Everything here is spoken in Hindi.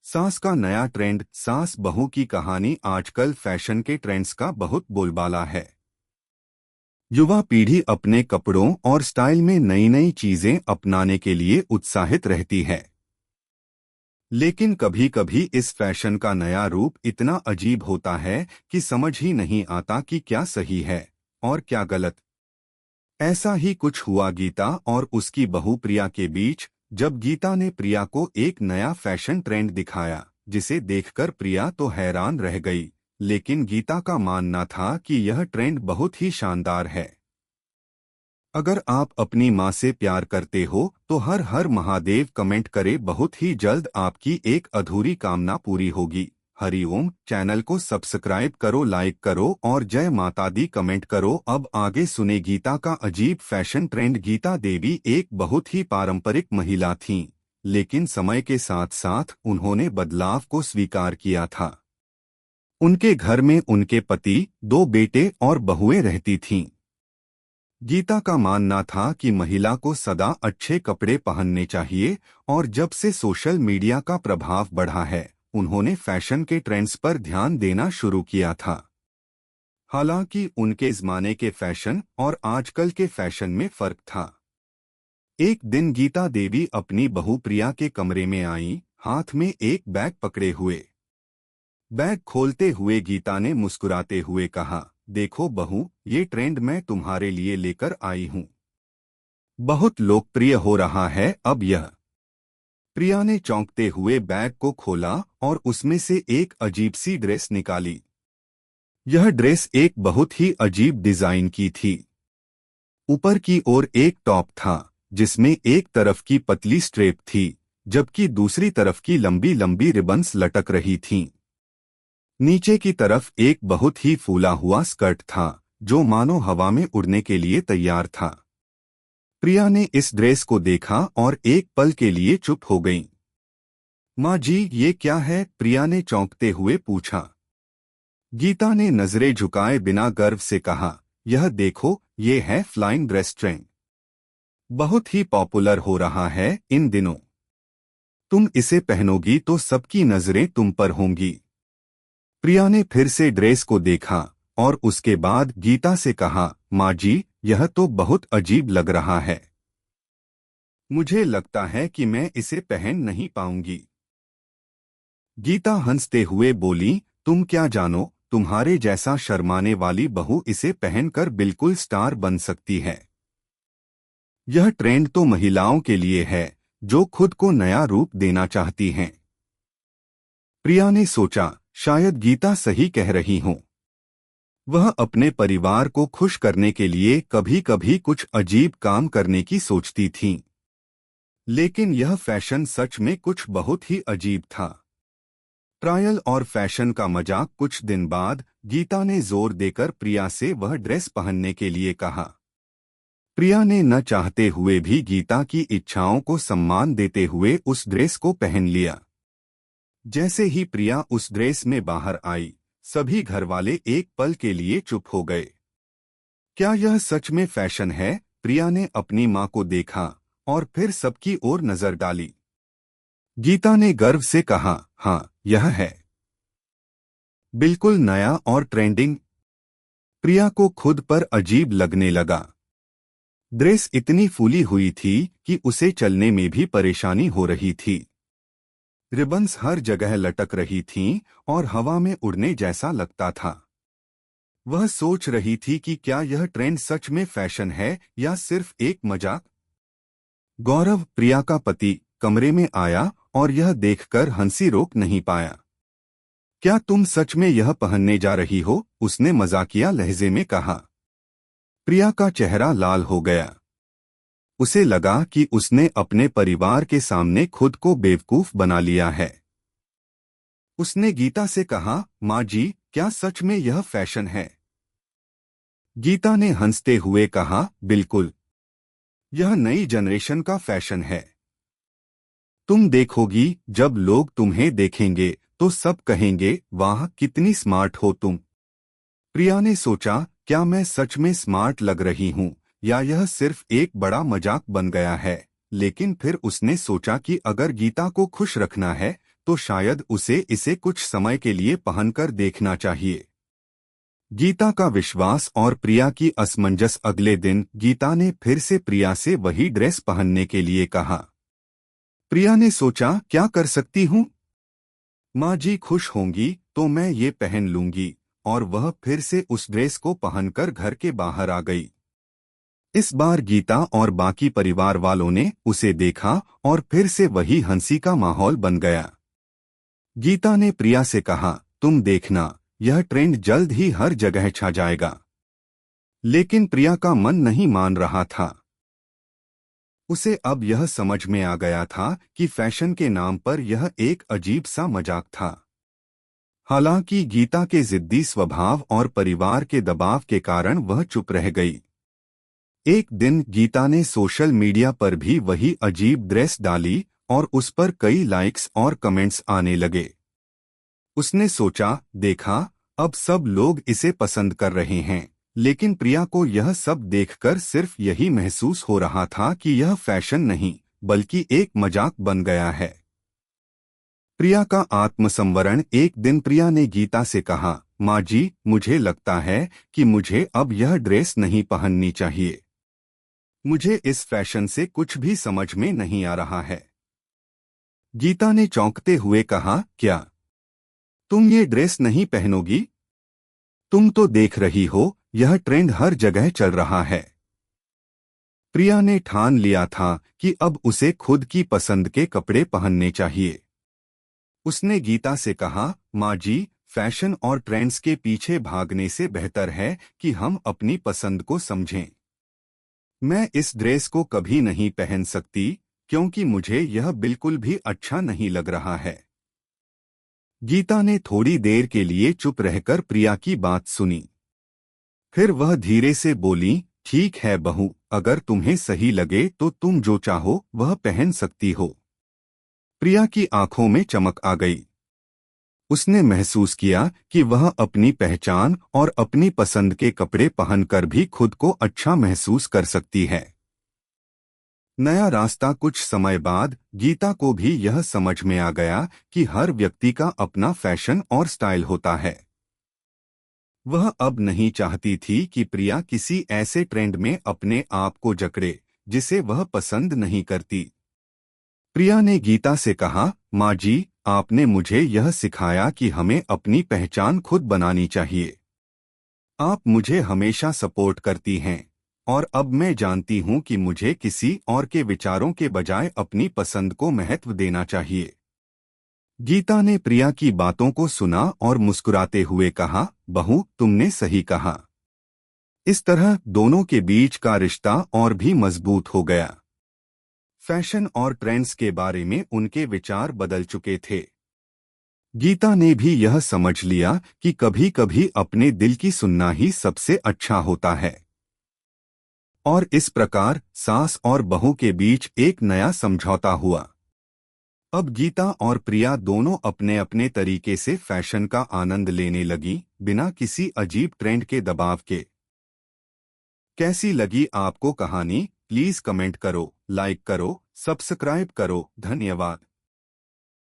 सास का नया ट्रेंड। सास बहू की कहानी आजकल फैशन के ट्रेंड्स का बहुत बोलबाला है। युवा पीढ़ी अपने कपड़ों और स्टाइल में नई नई चीजें अपनाने के लिए उत्साहित रहती है। लेकिन कभी कभी इस फैशन का नया रूप इतना अजीब होता है कि समझ ही नहीं आता कि क्या सही है और क्या गलत। ऐसा ही कुछ हुआ गीता और उसकी बहू प्रिया के बीच, जब गीता ने प्रिया को एक नया फैशन ट्रेंड दिखाया जिसे देखकर प्रिया तो हैरान रह गई। लेकिन गीता का मानना था कि यह ट्रेंड बहुत ही शानदार है। अगर आप अपनी माँ से प्यार करते हो तो हर हर महादेव कमेंट करे, बहुत ही जल्द आपकी एक अधूरी कामना पूरी होगी। हरिओम। चैनल को सब्सक्राइब करो, लाइक करो और जय माता दी कमेंट करो। अब आगे सुने गीता का अजीब फैशन ट्रेंड। गीता देवी एक बहुत ही पारंपरिक महिला थीं, लेकिन समय के साथ साथ उन्होंने बदलाव को स्वीकार किया था। उनके घर में उनके पति, दो बेटे और बहुएं रहती थीं। गीता का मानना था कि महिला को सदा अच्छे कपड़े पहनने चाहिए, और जब से सोशल मीडिया का प्रभाव बढ़ा है उन्होंने फैशन के ट्रेंड्स पर ध्यान देना शुरू किया था। हालांकि उनके ज़माने के फैशन और आजकल के फैशन में फर्क था। एक दिन गीता देवी अपनी बहू प्रिया के कमरे में आईं, हाथ में एक बैग पकड़े हुए। बैग खोलते हुए गीता ने मुस्कुराते हुए कहा, देखो बहू, ये ट्रेंड मैं तुम्हारे लिए लेकर आई हूँ। बहुत लोकप्रिय हो रहा है अब यह। प्रिया ने चौंकते हुए बैग को खोला और उसमें से एक अजीब सी ड्रेस निकाली। यह ड्रेस एक बहुत ही अजीब डिजाइन की थी। ऊपर की ओर एक टॉप था जिसमें एक तरफ की पतली स्ट्रेप थी, जबकि दूसरी तरफ की लंबी लंबी रिबन्स लटक रही थीं। नीचे की तरफ एक बहुत ही फूला हुआ स्कर्ट था जो मानो हवा में उड़ने के लिए तैयार था। प्रिया ने इस ड्रेस को देखा और एक पल के लिए चुप हो गईं। माँ जी, ये क्या है? प्रिया ने चौंकते हुए पूछा। गीता ने नजरें झुकाए बिना गर्व से कहा, यह देखो, ये है फ्लाइंग ड्रेस ट्रेंड। बहुत ही पॉपुलर हो रहा है इन दिनों। तुम इसे पहनोगी तो सबकी नजरें तुम पर होंगी। प्रिया ने फिर से ड्रेस को देखा और उसके बाद गीता से कहा, माँ जी, यह तो बहुत अजीब लग रहा है। मुझे लगता है कि मैं इसे पहन नहीं पाऊंगी। गीता हंसते हुए बोली, तुम क्या जानो, तुम्हारे जैसा शर्माने वाली बहू इसे पहनकर बिल्कुल स्टार बन सकती है। यह ट्रेंड तो महिलाओं के लिए है जो खुद को नया रूप देना चाहती हैं। प्रिया ने सोचा, शायद गीता सही कह रही हो। वह अपने परिवार को खुश करने के लिए कभी कभी कुछ अजीब काम करने की सोचती थीं। लेकिन यह फैशन सच में कुछ बहुत ही अजीब था। ट्रायल और फैशन का मजाक। कुछ दिन बाद गीता ने जोर देकर प्रिया से वह ड्रेस पहनने के लिए कहा। प्रिया ने न चाहते हुए भी गीता की इच्छाओं को सम्मान देते हुए उस ड्रेस को पहन लिया। जैसे ही प्रिया उस ड्रेस में बाहर आई, सभी घरवाले एक पल के लिए चुप हो गए। क्या यह सच में फैशन है? प्रिया ने अपनी माँ को देखा और फिर सबकी ओर नजर डाली। गीता ने गर्व से कहा, हाँ, यह है। बिल्कुल नया और ट्रेंडिंग। प्रिया को खुद पर अजीब लगने लगा। ड्रेस इतनी फूली हुई थी कि उसे चलने में भी परेशानी हो रही थी। रिबन्स हर जगह लटक रही थीं और हवा में उड़ने जैसा लगता था। वह सोच रही थी कि क्या यह ट्रेंड सच में फैशन है या सिर्फ एक मजाक। गौरव, प्रिया का पति, कमरे में आया और यह देखकर हंसी रोक नहीं पाया। क्या तुम सच में यह पहनने जा रही हो? उसने मजाकिया लहजे में कहा। प्रिया का चेहरा लाल हो गया। उसे लगा कि उसने अपने परिवार के सामने खुद को बेवकूफ बना लिया है। उसने गीता से कहा, माँ जी, क्या सच में यह फैशन है? गीता ने हंसते हुए कहा, बिल्कुल। यह नई जनरेशन का फैशन है। तुम देखोगी, जब लोग तुम्हें देखेंगे तो सब कहेंगे, वाह, कितनी स्मार्ट हो तुम। प्रिया ने सोचा, क्या मैं सच में स्मार्ट लग रही हूँ या यह सिर्फ एक बड़ा मजाक बन गया है? लेकिन फिर उसने सोचा कि अगर गीता को खुश रखना है तो शायद उसे इसे कुछ समय के लिए पहनकर देखना चाहिए। गीता का विश्वास और प्रिया की असमंजस। अगले दिन गीता ने फिर से प्रिया से वही ड्रेस पहनने के लिए कहा। प्रिया ने सोचा, क्या कर सकती हूँ? माँ जी खुश होंगी तो मैं ये पहन लूंगी, और वह फिर से उस ड्रेस को पहनकर घर के बाहर आ गई। इस बार गीता और बाकी परिवार वालों ने उसे देखा और फिर से वही हंसी का माहौल बन गया। गीता ने प्रिया से कहा, तुम देखना, यह ट्रेंड जल्द ही हर जगह छा जाएगा। लेकिन प्रिया का मन नहीं मान रहा था। उसे अब यह समझ में आ गया था कि फैशन के नाम पर यह एक अजीब सा मजाक था। हालांकि गीता के जिद्दी स्वभाव और परिवार के दबाव के कारण वह चुप रह गई। एक दिन गीता ने सोशल मीडिया पर भी वही अजीब ड्रेस डाली और उस पर कई लाइक्स और कमेंट्स आने लगे। उसने सोचा, देखा, अब सब लोग इसे पसंद कर रहे हैं। लेकिन प्रिया को यह सब देखकर सिर्फ यही महसूस हो रहा था कि यह फैशन नहीं, बल्कि एक मजाक बन गया है। प्रिया का आत्मसंवरण। एक दिन प्रिया ने गीता से कहा, माँ जी, मुझे लगता है कि मुझे अब यह ड्रेस नहीं पहननी चाहिए। मुझे इस फैशन से कुछ भी समझ में नहीं आ रहा है। गीता ने चौंकते हुए कहा, क्या तुम ये ड्रेस नहीं पहनोगी? तुम तो देख रही हो, यह ट्रेंड हर जगह चल रहा है। प्रिया ने ठान लिया था कि अब उसे खुद की पसंद के कपड़े पहनने चाहिए। उसने गीता से कहा, माँ जी, फैशन और ट्रेंड्स के पीछे भागने से बेहतर है कि हम अपनी पसंद को समझें। मैं इस ड्रेस को कभी नहीं पहन सकती क्योंकि मुझे यह बिल्कुल भी अच्छा नहीं लग रहा है। गीता ने थोड़ी देर के लिए चुप रहकर प्रिया की बात सुनी। फिर वह धीरे से बोली, ठीक है बहू, अगर तुम्हें सही लगे तो तुम जो चाहो वह पहन सकती हो। प्रिया की आंखों में चमक आ गई। उसने महसूस किया कि वह अपनी पहचान और अपनी पसंद के कपड़े पहनकर भी खुद को अच्छा महसूस कर सकती है। नया रास्ता। कुछ समय बाद गीता को भी यह समझ में आ गया कि हर व्यक्ति का अपना फैशन और स्टाइल होता है। वह अब नहीं चाहती थी कि प्रिया किसी ऐसे ट्रेंड में अपने आप को जकड़े जिसे वह पसंद नहीं करती। प्रिया ने गीता से कहा, माँ जी, आपने मुझे यह सिखाया कि हमें अपनी पहचान खुद बनानी चाहिए। आप मुझे हमेशा सपोर्ट करती हैं, और अब मैं जानती हूँ कि मुझे किसी और के विचारों के बजाय अपनी पसंद को महत्व देना चाहिए। गीता ने प्रिया की बातों को सुना और मुस्कुराते हुए कहा, बहू, तुमने सही कहा। इस तरह दोनों के बीच का रिश्ता और भी मजबूत हो गया। फैशन और ट्रेंड्स के बारे में उनके विचार बदल चुके थे। गीता ने भी यह समझ लिया कि कभी-कभी अपने दिल की सुनना ही सबसे अच्छा होता है। और इस प्रकार सास और बहू के बीच एक नया समझौता हुआ। अब गीता और प्रिया दोनों अपने अपने तरीके से फैशन का आनंद लेने लगी, बिना किसी अजीब ट्रेंड के दबाव के। कैसी लगी आपको कहानी? प्लीज कमेंट करो, लाइक करो, सब्सक्राइब करो। धन्यवाद।